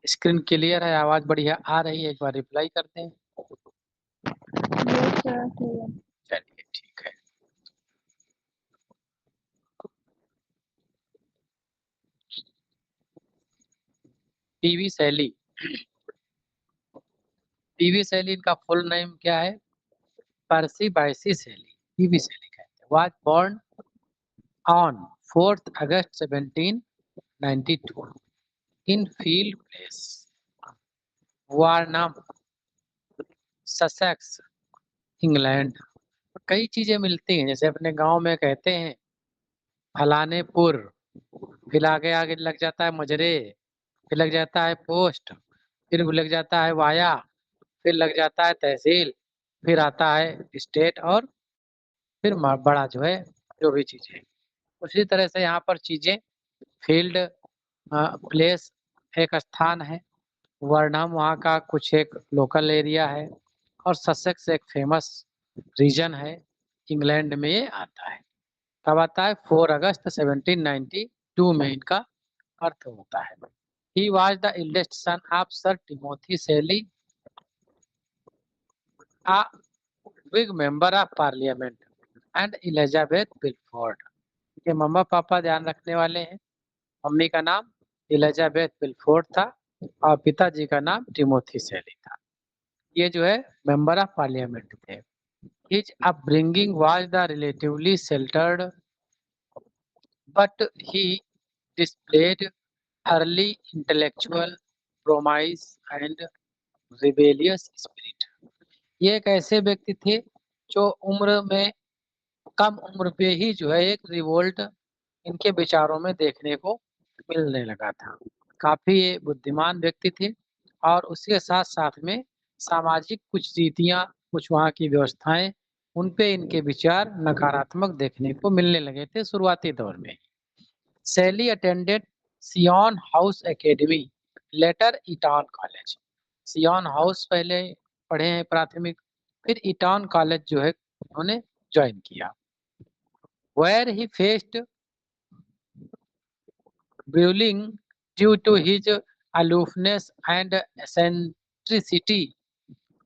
Screen clear है, आवाज बढ़िया आ रही है, एक बार रिप्लाई कर दें। यस सर, ठीक है। चलिए ठीक है। पीवी शैली, पीवी शैली इनका फुल नेम क्या है? पर्सी बायसी शैली, पीवी शैली कहते हैं। Was born on 4 August 1792 in Field Place, Warnham, Sussex, England. कई चीजें मिलती हैं, जैसे अपने गांव में कहते हैं फलानेपुर, फिर आगे आगे लग जाता है मजरे, फिर लग जाता है पोस्ट, फिर लग जाता है वाया, फिर लग जाता है तहसील, फिर आता है स्टेट, और फिर बड़ा जो है जो भी चीजें। उसी तरह से यहाँ पर चीजें फील्ड, प्लेस एक स्थान है, वर्नम वहाँ का कुछ एक लोकल एरिया है, और ससेक्स एक फेमस रीजन है, इंग्लैंड में ये आता है। कब आता है? 4 अगस्त 1792 में इनका अर्थ होता है। He was the eldest son of sir Timothy शैली, a big member of parliament, and Elizabeth Pilford। के मम्मा पापा ध्यान रखने वाले हैं। मम्मी का नाम एलिजाबेथ पिलफोर्ड था और पिताजी का नाम टिमोथी शैली था। ये जो है मेंबर ऑफ पार्लियामेंट थे। His upbringing was the relatively sheltered, but he displayed early intellectual promise and rebellious spirit। ये एक ऐसे व्यक्ति थे जो उम्र में, कम उम्र पे ही जो है एक रिवोल्ट इनके विचारों में देखने को मिलने लगा था। काफी ये बुद्धिमान व्यक्ति थे, और उसके साथ साथ में सामाजिक कुछ रीतियां, कुछ वहाँ की व्यवस्थाएं, उन पे इनके विचार नकारात्मक देखने को मिलने लगे थे शुरुआती दौर में। Shelley attended Syon House Academy, later Eton College. Syon House पहले पढ़े हैं प्राथमिक, फिर ईटॉन कॉलेज जो है उन्होंने ज्वाइन किया। Where he faced bullying due to his aloofness and eccentricity.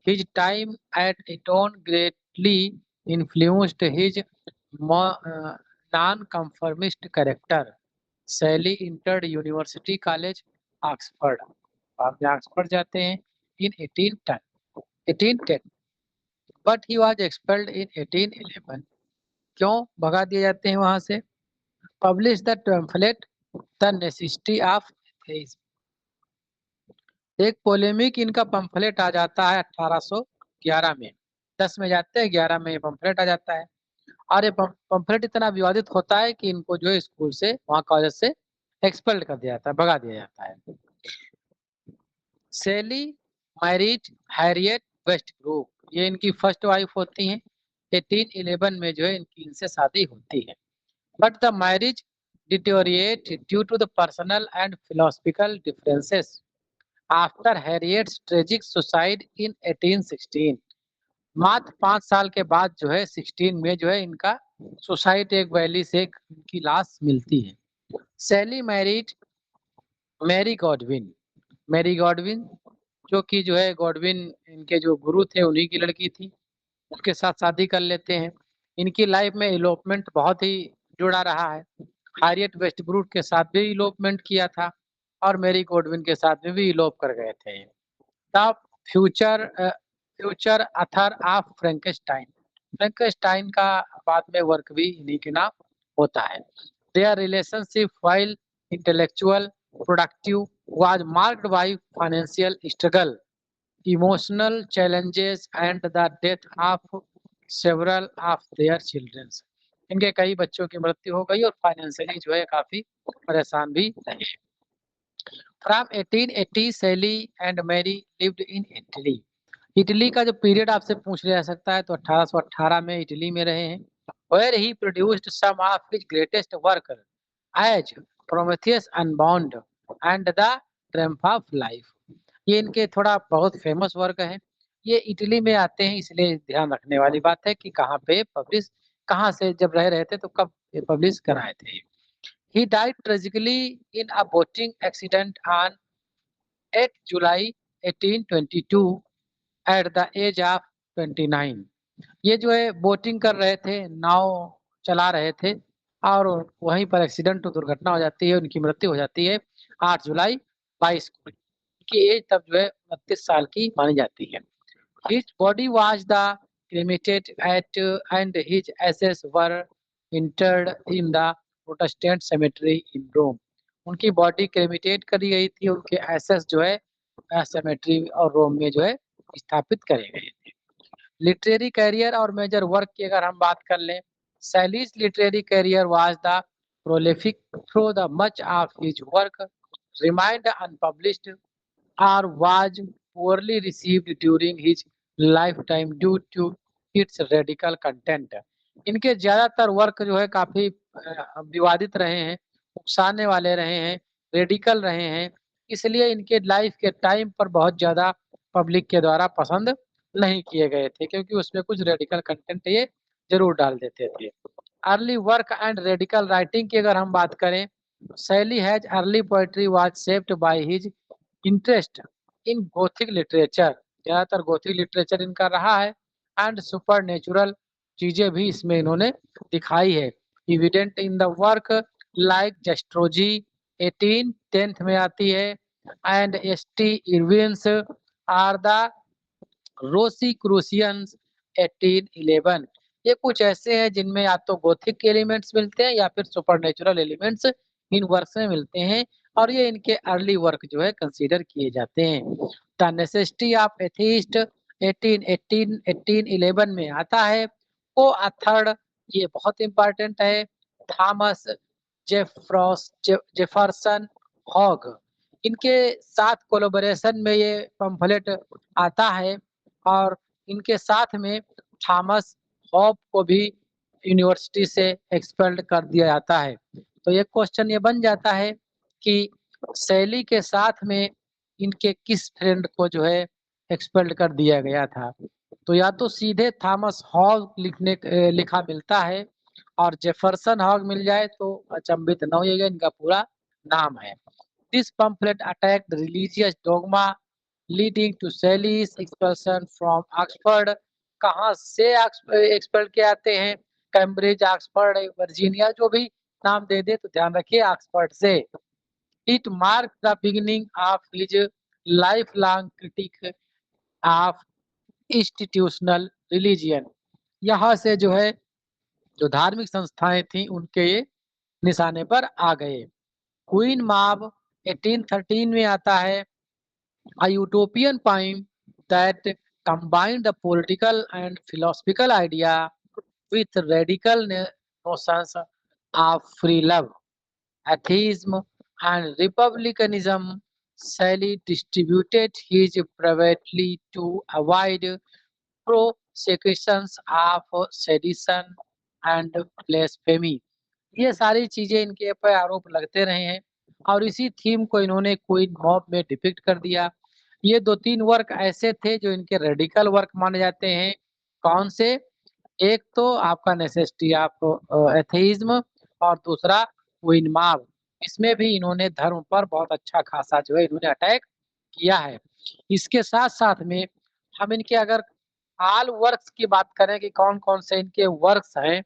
His time at Eton greatly influenced his non-conformist character. Shelley entered University College, Oxford। आप ऑक्सफोर्ड जाते हैं in 1810, but he was expelled in 1811। क्यों भगा दिए जाते हैं वहां से? Published the pamphlet The Necessity of Atheism। एक पोलेमिक इनका पंफलेट आ जाता है 1811 में, 10 में जाते हैं, 11 में पंफलेट आ जाता है, और ये पंफलेट इतना विवादित होता है कि इनको जो है स्कूल से, वहाँ कॉलेज से एक्सपेल्ड कर दिया जाता है, भगा दिया जाता है। सेली मैरिड हैरियट वेस्टब्रूक, ये इनकी फर्स्ट वाइफ होती हैं। 1811 में जो है इनसे शादी होती है। But the marriage deteriorated due to the personal and philosophical differences after Harriet's tragic suicide in 1816। मात्र 5 साल के बाद जो है 16 में जो है इनका सुसाइड, एक वैली से इनकी लाश मिलती है। Shelley married Mary Godwin, Mary Godwin जो कि जो है गॉडविन इनके जो गुरु थे उन्हीं की लड़की थी, उसके साथ शादी कर लेते हैं। इनकी लाइफ में इलोपमेंट बहुत ही जुड़ा रहा है। हैरियट वेस्टब्रूक के साथ भी इलोपमेंट किया था, और मेरी गॉडविन के साथ में भी इलोप कर गए थे। The future future author of Frankenstein, Frankenstein का बाद में वर्क भी इन्हीं के नाम होता है। Their relationship while intellectual productive was marked by financial struggle, emotional challenges and the death of several of their children। इनके कई बच्चों की मृत्यु हो गई और फाइनेंशियली जो है काफी परेशान भी रहे। From 1880 Sally and Mary lived in Italy। Italy का जो पीरियड आपसे पूछ लिया जा सकता है तो 1818 में इटली में रहे हैं। Where he produced some of his greatest work as Prometheus Unbound and the Triumph of Life। ये इनके थोड़ा बहुत फेमस वर्क है। ये इटली में आते हैं, इसलिए ध्यान रखने वाली बात है कि कहाँ पे पब्लिश, कहाँ से जब रह रहे थे तो कब पब्लिश कराए थे। He died tragically in a boating accident on 8 जुलाई 1822 एट द एज ऑफ 29। ये जो है बोटिंग कर रहे थे, नाव चला रहे थे और वहीं पर एक्सीडेंट दुर्घटना हो जाती है, उनकी मृत्यु हो जाती है 8 जुलाई 22 को। उनकी एज तब जो है 29 साल की मानी जाती है। His body was the cremated at and his ashes were interred in the Protestant cemetery in Rome। उनकी बॉडी क्रेमिटेट करी गई थी, उनके एसेस जो है सेमेट्री और रोम में जो है स्थापित करे गए थे। लिटरेरी करियर और मेजर वर्क की अगर हम बात कर लें, Shelley's literary career was the prolific, through the much of his work remained unpublished or was poorly received during his lifetime due to its radical content। इनके ज्यादातर वर्क जो है काफी विवादित रहे हैं, उकसाने वाले रहे हैं, रेडिकल रहे हैं, इसलिए इनके लाइफ के टाइम पर बहुत ज्यादा पब्लिक के द्वारा पसंद नहीं किए गए थे, क्योंकि उसमें कुछ रेडिकल कंटेंट ये जरूर डाल देते थे। Early work and radical writing की अगर हम बात करें, शैली has early poetry was shaped by his interest in Gothic literature. ज्यादातर गोथिक लिटरेचर इनका रहा है एंड सुपर नेचुरल चीजें भी इसमें इन्होंने दिखाई है। Evident in the work like Zastrozzi 1810 में आती है and ST. Irvyne's or the रोसी क्रूसियंस 1811। ये कुछ ऐसे हैं जिनमें या तो गोथिक के एलिमेंट्स मिलते हैं या फिर सुपरनेचुरल एलिमेंट्स इन वर्क्स में मिलते हैं, और ये इनके अर्ली वर्क जो है कंसीडर किए जाते हैं। द नेसेसिटी ऑफ एथीस्ट 1811 में आता है। को अथर्ड, ये बहुत इंपॉर्टेंट है, थॉमस जेफरसन हॉग, इनके साथ कोलैबोरेशन में ये पंफलेट आता है, और इनके साथ में थॉमस हॉब को भी यूनिवर्सिटी से एक्सपेल्ड कर दिया जाता है। तो ये क्वेश्चन ये बन जाता है कि शैली के साथ में इनके किस फ्रेंड को जो है एक्सपेल्ड कर दिया गया था। तो या तो सीधे थॉमस हॉग लिखा मिलता है, और जेफरसन हॉग मिल जाए तो अचंभित न होइएगा, इनका पूरा नाम है। This pamphlet attacked religious dogma leading to Shelley's expulsion from Oxford। कहाँ से एक्सपेल के आते हैं? कैम्ब्रिज, ऑक्सफोर्ड, वर्जीनिया, जो भी नाम दे दे तो ध्यान रखिए ऑक्सफोर्ड से। It mark the beginning of his life long critic of institutional religion. यहाँ से जो है जो धार्मिक संस्थाएं थी उनके ये निशाने पर आ गए। क्वीन मॉब 1813 में आता है। A utopian poem that combined the political and philosophical idea with radical notions of free love, atheism, and republicanism. Shelley distributed his privately to avoid prosecutions of sedition and blasphemy। ये सारी चीजें इनके ऊपर आरोप लगते रहे हैं, और इसी थीम को इन्होंने क्वीन मॉब में डिपिक्ट कर दिया। ये 2-3 वर्क ऐसे थे जो इनके रेडिकल वर्क माने जाते हैं। कौन से? एक तो आपका नेसेसिटी ऑफ एथेइज्म, और दूसरा क्वीन मॉब। इसमें भी इन्होंने धर्म पर बहुत अच्छा खासा जो है इन्होंने अटैक किया है। इसके साथ-साथ में हम इनके अगर ऑल वर्क्स की बात करें कि कौन-कौन से इनके वर्क्स हैं,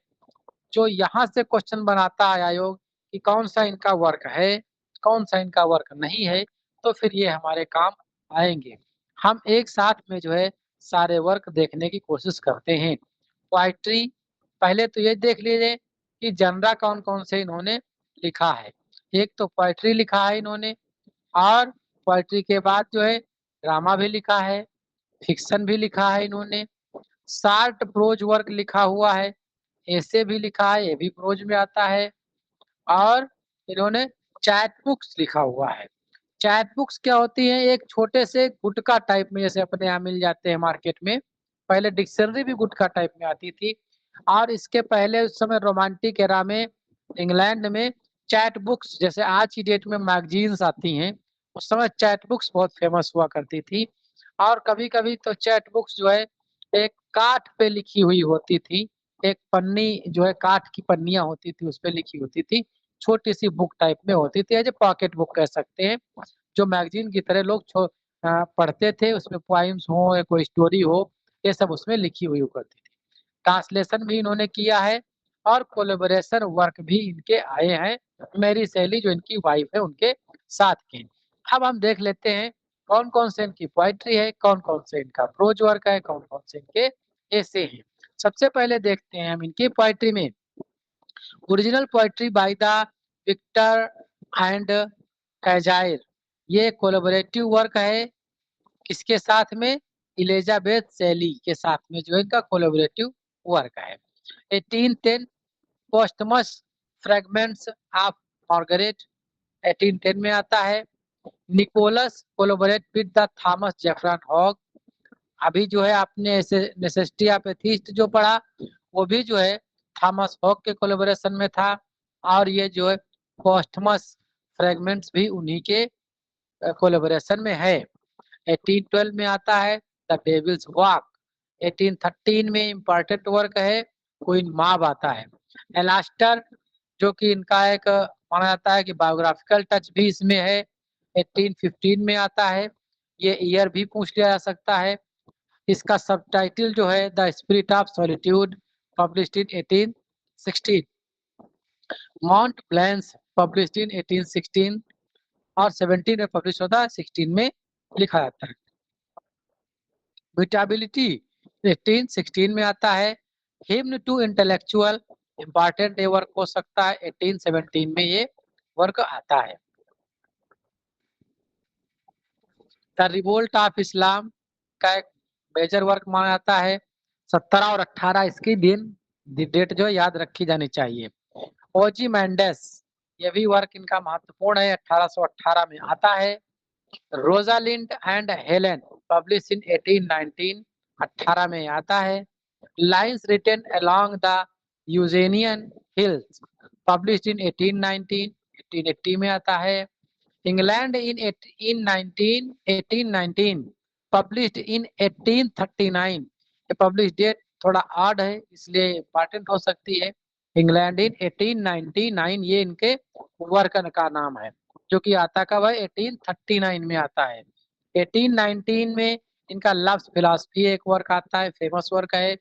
जो यहाँ से क्वेश्चन बनाता है आयोग कि कौन सा इनका वर्क है, कौन सा इनका वर्क नहीं है, तो फिर ये हमारे काम आएँगे। हम एक साथ में जो है सारे वर्क देखने की कोशिश करते हैं। पोएट्री, पहले तो ये देख लीजिए कि जनरा कौन-कौन से इन्होंने लिखा है। एक तो पोएट्री लिखा है इन्होंने, और पोएट्री के बाद जो है ड्रामा भी लिखा है, फिक्शन भी लिखा है इन्होंने, शॉर्ट प्रोज वर्क लिखा हुआ है, ऐसे भी लिखा है, ये भी प्रोज में आता है, और इन्होंने चैट बुक्स लिखा हुआ है। चैट बुक्स क्या होती हैं? एक छोटे से गुटका टाइप में, जैसे अपने यहाँ मिल जाते हैं मार्केट में। पहले डिक्शनरी भी गुटका टाइप में आती थी, और इसके पहले उस समय रोमांटिक एरा में इंग्लैंड में चैट बुक्स, जैसे आज की डेट में मैगज़ीन्स आती हैं, उस समय चैट बुक्स बहुत फेमस हुआ करती थी। और कभी-कभी तो चैट बुक्स जो है एक काठ पे लिखी हुई होती थी, एक पन्नी जो है काठ की पन्नियाँ होती थी, उसपे लिखी होती थी। छोटी-सी बुक टाइप में होती थी, एज़ ए पॉकेट बुक कह सकते हैं। जो मैगजीन की तरह लोग पढ़ते थे, उसमें पोइम्स हो या कोई स्टोरी हो, ये सब उसमें लिखी हुई करती थी। ट्रांसलेशन भी इन्होंने किया है और कोलैबोरेशन वर्क भी इनके आए हैं, मैरी शैली जो इनकी वाइफ है उनके साथ के। अब हम देख लेते हैं कौन-कौन से इनकी पोएट्री है, कौन-कौन से इनका प्रोज वर्क है, कौन-कौन से इनके ऐसे हैं। सबसे पहले देखते हैं हम इनकी पोएट्री में original poetry by the Victor and Cazire. ये कोलैबोरेटिव वर्क है किसके साथ में? एलिजाबेथ शैली के साथ में जो इनका कोलैबोरेटिव वर्क है। 1810 पोस्टमस फ्रैगमेंट्स ऑफ मार्गरेट 1810 में आता है। Nicholas collaborate with the Thomas Jefferson Hogg. अभी जो है आपने ऐसे नेसेसिटी ऑफ एथिस्ट जो पढ़ा, वो भी जो है थॉमस हॉग के कोलैबोरेशन में था और ये जो है पोस्टमस फ्रैगमेंट्स भी उन्हीं के कोलैबोरेशन में है। 1812 में आता है द डेविल्स वॉक। 1813 में इम्पोर्टेंट वर्क है क्वीन माब आता है। एलास्टर जो कि इनका एक माना जाता है कि बायोग्राफिकल टच भी इसमें है, 1815 में आता है। ये ईयर भी पूछ लिया जा सकता है। इसका सबटाइटल जो है the spirit of solitude published in 1816। Mont Blanc published in 1816 और 17 में पब्लिश होता है, 16 में लिखा जाता है। म्यूटेबिलिटी 1816 में आता है। हिम्न टू इंटेलेक्चुअल इंपॉर्टेंट ये वर्क हो सकता है, 1817 में ये वर्क आता है। द रिवोल्ट ऑफ इस्लाम का एक मेजर वर्क माना जाता है। 17 और 18 इसकी डेट जो याद रखी जानी चाहिए। ओजी मेंडेस ये भी वर्क इनका महत्वपूर्ण है, 1818 में आता है। Rosalind and Helen publish in 1819 18 में आता है। Lines written along the Euganean hills publish in 1819 1880 में आता है। England in 1819 published in 1839। ये पब्लिश डेट थोड़ा ऑड है इसलिए इंपॉर्टेंट हो सकती है। इंग्लैंड इन 1899 ये इनके वर्क का नाम है, जो कि आता कब है? 1839 में आता है। 1819 में इनका लव्स फिलॉसफी एक वर्क आता है, फेमस वर्क है।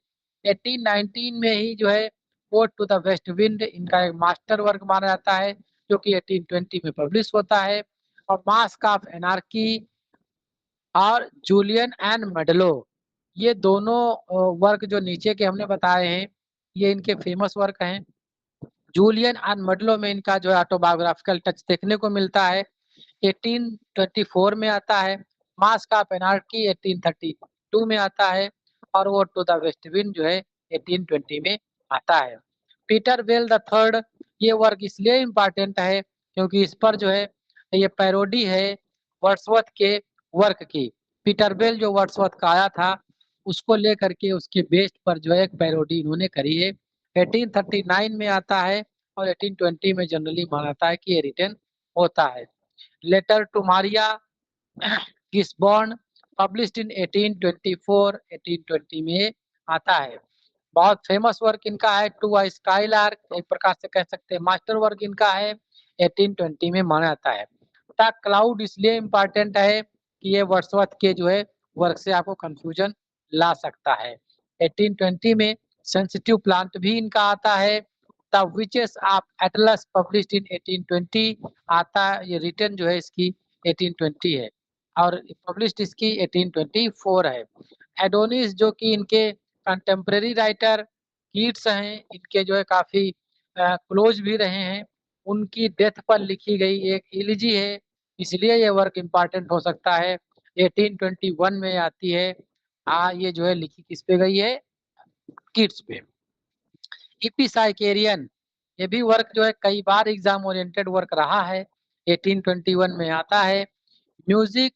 1819 में ही जो है ode to the west wind इनका एक मास्टर वर्क माना जाता है, जो कि 1820 में पब्लिश होता है। और मास्क ऑफ एनार्की और जूलियन एंड मेडलो ये दोनों वर्क जो नीचे के हमने बताए हैं, ये इनके फेमस वर्क हैं। जूलियन एंड मेडलो में इनका जो है ऑटोबायोग्राफिकल टच देखने को मिलता है। 1824 में आता है। मास्क ऑफ एनार्की 1832 में आता है और वो टू द वेस्ट विंड जो है 1820 में आता है। पीटर बेल द थर्ड ये वर्क इसलिए इम्पोर्टेंट है क्योंकि इस पर जो है ये पैरोडी है वर्ड्सवर्थ के वर्क की। पीटर बेल जो वर्ड्सवर्थ का आया था उसको लेकर के उसके बेस्ड पर जो है एक पैरोडी इन्होंने करी है। 1839 में आता है और 1820 में जनरली माना जाता है कि ये रिटर्न होता है। Letter to Maria Gisborne published in 1824 1820 में आता है। बहुत फेमस वर्क इनका है टू अ स्काईलार्क, एक प्रकार से कह सकते हैं मास्टर वर्क इनका है, 1820 में माना जाता है। द क्लाउड इसलिए इम्पोर्टेंट है कि ये वर्ड्सवर्थ के जो है वर्क से आपको कंफ्यूजन ला सकता है। 1820 में सेंसिटिव प्लांट भी इनका आता है। The witches of Atlas published in 1820 आता है, ये रिटर्न जो है इसकी 1820 है और पब्लिश्ड इसकी 1824 है। एडोनिस जो कि इनके कंटेम्प्रेरी राइटर कीट्स हैं, इनके जो है काफी क्लोज भी रहे हैं, उनकी डेथ पर लिखी गई एक इलिजी है, इसलिए ये वर्क इम्पोर्टेंट हो सकता है। 1821 में आती है। ये जो है लिखी किस पे गई है? कीट्स पे। इपिसाइकेरियन ये भी वर्क जो है कई बार एग्जाम ओरिएंटेड वर्क रहा है, 1821 में आता है। Music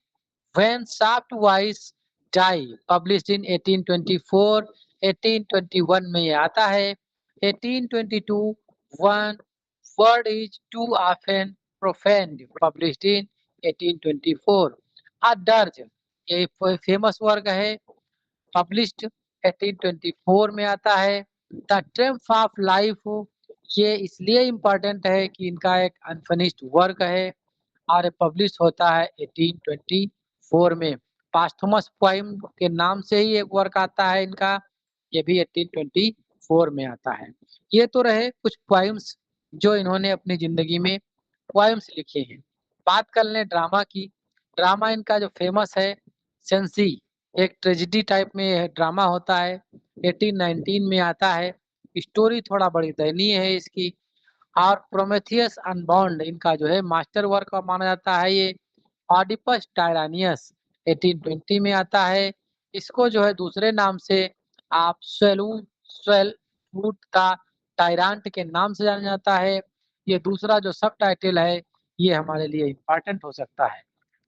when soft voice die published in 1824 1821 में ये आता है। 1822 one word is too often profaned published in 1824। A dirge ये फेमस वर्क है, पब्लिश्ड 1824 में आता है। द ट्रिम्फ ऑफ लाइफ ये इसलिए इम्पोर्टेंट है कि इनका एक अनफिनिश्ड वर्क है और पब्लिश होता है 1824 में। पास्थुमस पोइम के नाम से ही एक वर्क आता है इनका, ये भी 1824 में आता है। ये तो रहे कुछ पोइम्स जो इन्होंने अपनी जिंदगी में पोइम्स लिखे हैं। बात कर लें ड्रामा की। ड्रामा इनका जो फेमस है सेंसी, एक ट्रेजेडी टाइप में ड्रामा होता है, 1819 में आता है। स्टोरी थोड़ा बड़ी दयनीय है इसकी। और प्रोमेथियस अनबाउंड इनका जो है मास्टर वर्क माना जाता है ये। ऑडिपस टायरानियस 1820 में आता है। इसको जो है दूसरे नाम से आप स्वेल फ्रूट का टायरांट के नाम से जाना जाता है। ये दूसरा जो सब टाइटल है ये हमारे लिए इम्पोर्टेंट हो सकता है।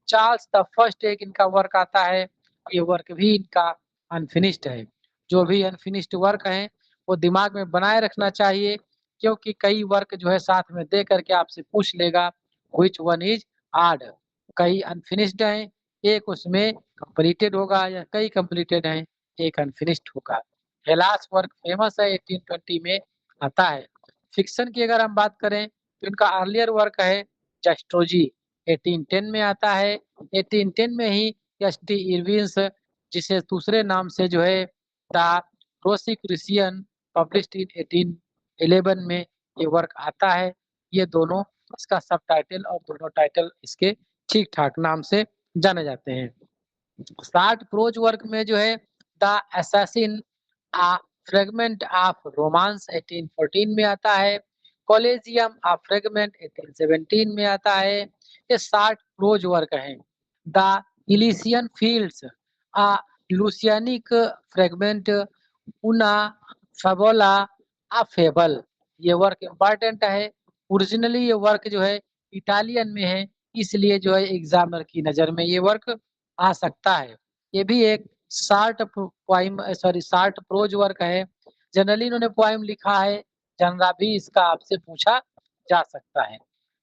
चार्ल्स द फर्स्ट एक इनका वर्क आता है। ये वर्क भी इनका अनफिनिश्ड है। जो भी अनफिनिश्ड वर्क है वो दिमाग में बनाए रखना चाहिए, क्योंकि कई वर्क जो है साथ में दे करके आपसे पूछ लेगा व्हिच वन इज आड। कई अनफिनिश्ड हैं, एक उसमें कंप्लीटेड होगा, या कई कंप्लीटेड हैं, एक अनफिनिश्ड होगा। हेलास वर्क फेमस है, 1820 में आता है। फिक्शन की अगर हम बात करें तो इनका अर्लियर वर्क है जस्ट्रोजी, 1810 में आता है। 1810 में ही एस.टी. इरविन्स, जिसे दूसरे नाम से जो है द रोसिक्रेशियन, पब्लिश्ड इन 1811 में ये वर्क आता है। ये दोनों इसका सब टाइटल और दोनों टाइटल इसके ठीक ठाक नाम से जाने जाते हैं। शॉर्ट प्रोज वर्क में जो है the assassin a fragment of romance 1814 में आता है। कॉलेजियम आ फ्रेगमेंट 1817 में आता है। ये शॉर्ट प्रोज वर्क है। The Elysian fields a Lucianic fragment una favola a fable, ये वर्क इम्पोर्टेंट है। ओरिजिनली ये वर्क जो है इटालियन में है, इसलिए जो है एग्जामिनर की नजर में ये वर्क आ सकता है। ये भी एक शॉर्ट प्रोज वर्क है। जनरली इन्होंने पोइम लिखा है, जनरा भी इसका आपसे पूछा जा सकता है।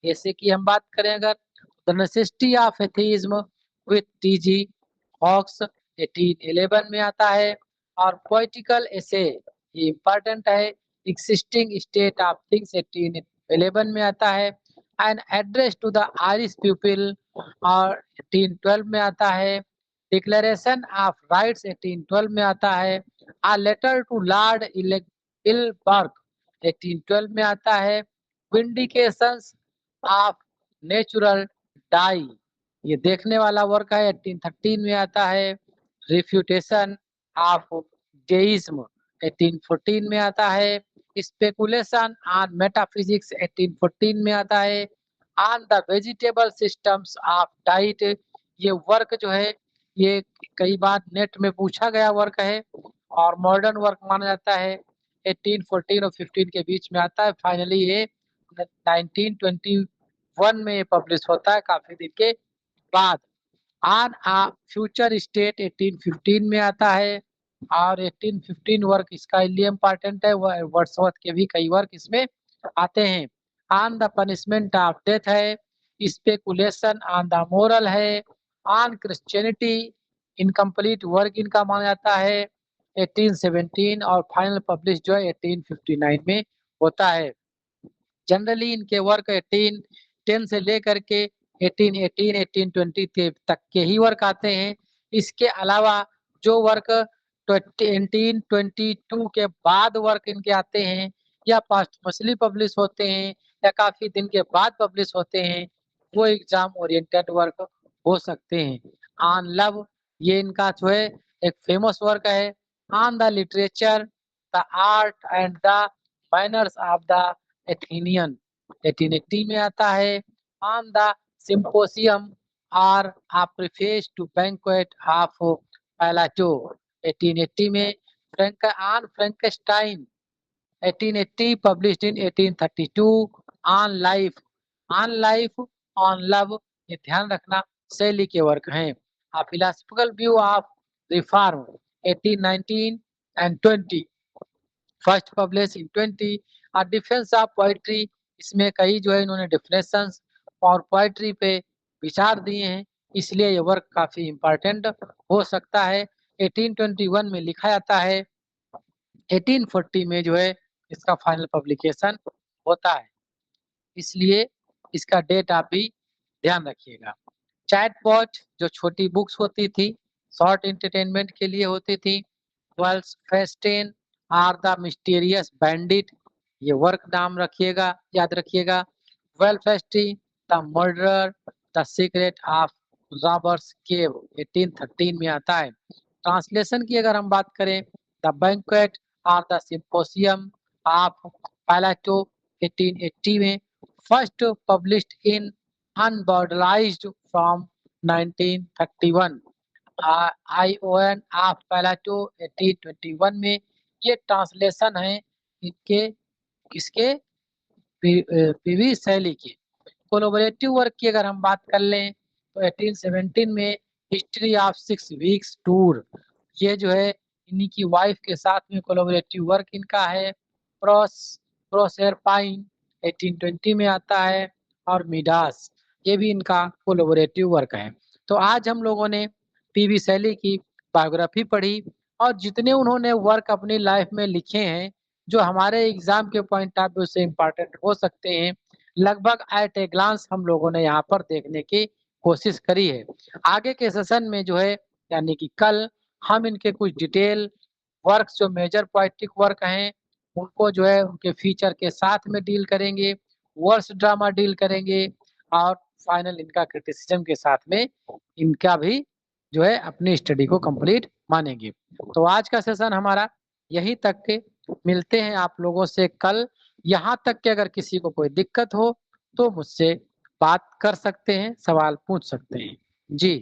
जैसे कि हम बात करें अगर the necessity of atheism with T G. Hawks 1811 में आता है। और पोएटिकल एसे, ये इम्पोर्टेंट है, एक्सिस्टिंग स्टेट ऑफ थिंग्स 1811 में आता है। An address to the Irish people और 1812 में आता है। डिक्लेरेशन ऑफ राइट्स 1812 में आता है। अ लेटर टू लॉर्ड इलबर्ग 1812 में आता है। विंडिकेशंस ऑफ नेचुरल डाई, ये देखने वाला वर्क है, 1813 में आता है। रिफ्यूटेशन ऑफ डेइज्म 1814 में आता है। स्पेकुलेशन ऑन मेटाफिजिक्स 1814 में आता है। On the vegetable systems of diet, ये वर्क जो है ये कई बार नेट में पूछा गया वर्क है और मॉडर्न वर्क माना जाता है। 1814 और 15 के बीच में आता है। फाइनली ये 1921 में ये पब्लिश होता है, काफी दिन के बाद। ऑन आ फ्यूचर स्टेट 1815 में आता है। और 1815 वर्क इसका लिए इम्पोर्टेंट है, वर्ड्सवर्थ के भी कई वर्क इसमें आते हैं। On the punishment of death है। स्पेकुलेशन ऑन द मोरल है। ऑन क्रिश्चियनिटी इनकम्प्लीट वर्क इनका माना जाता है 1817। और फाइनल पब्लिश जो है 1859 में होता है। जनरली इनके वर्क 1810 से लेकर के 1818 1820 तक के ही वर्क आते हैं। इसके अलावा जो वर्क 1822 के बाद वर्क इनके आते हैं, या पोस्टमसली पब्लिश होते हैं, या काफी दिन के बाद पब्लिश होते हैं, वो एग्जाम ओरिएंटेड वर्क हो सकते हैं। ऑन लव, ये इनका जो है एक फेमस वर्क है। On the literature, the art and the manners of the Athenian 1880 में आता है। ऑन द सिम्पोसियम और a preface to banquet of Plato 1880 में। Frank on Frankenstein 1880, published in 1832। On life, on life, on love, ये ध्यान रखना Shelley के work हैं। A philosophical view of reform 1819 and 20, first publish in 20। और defence of poetry, इसमें कई जो है इन्होंने डिफिनेशंस और पोइट्री पे विचार दिए हैं, इसलिए ये वर्क काफी इम्पोर्टेंट हो सकता है। 1821 में लिखा जाता है, 1840 में जो है इसका फाइनल पब्लिकेशन होता है, इसलिए इसका डेट आप भी ध्यान रखिएगा। चैटबॉट जो छोटी बुक्स होती थी, शॉर्ट एंटरटेनमेंट के लिए होती थी। 12 फेस्टेन आर द मिस्टीरियस बैंडिट, ये वर्क नाम रखिएगा, याद रखिएगा। 12 फेस्टी the murderer, the secret of robbers cave 1813 में आता है। ट्रांसलेशन की अगर हम बात करें, the banquet or the symposium of Plato 1880 में। First published in unbowdlerised from 1931। Ion of Plato 1821 में। ये ट्रांसलेशन है इनके, किसके, पीवी शैली के। कोलैबोरेटिव वर्क की अगर हम बात कर लें तो 1817 में हिस्ट्री ऑफ 6 वीक्स टूर, ये जो है इन्हीं की वाइफ के साथ में कोलैबोरेटिव वर्क इनका है। प्रोसेरपाइन 1820 में आता है, और मिडास, ये भी इनका कोलैबोरेटिव वर्क है। तो आज हम लोगों ने पीवी शैली की बायोग्राफी पढ़ी, और जितने उन्होंने वर्क अपनी लाइफ में लिखे हैं जो हमारे एग्जाम के पॉइंट ऑफ व्यू से इम्पोर्टेंट हो सकते हैं, लगभग एट ए ग्लांस हम लोगों ने यहाँ पर देखने की कोशिश करी है। आगे के सेशन में जो है, यानी कि कल, हम इनके कुछ डिटेल वर्क्स जो मेजर पोएटिक वर्क हैं उनको जो है उनके फीचर के साथ में डील करेंगे, वर्स ड्रामा डील करेंगे, और फाइनल इनका क्रिटिसिज्म के साथ में इनका भी जो है अपनी स्टडी को कंप्लीट मानेंगे। तो आज का सेशन हमारा यहीं तक के, मिलते हैं आप लोगों से कल। यहाँ तक कि अगर किसी को कोई दिक्कत हो तो मुझसे बात कर सकते हैं, सवाल पूछ सकते हैं जी।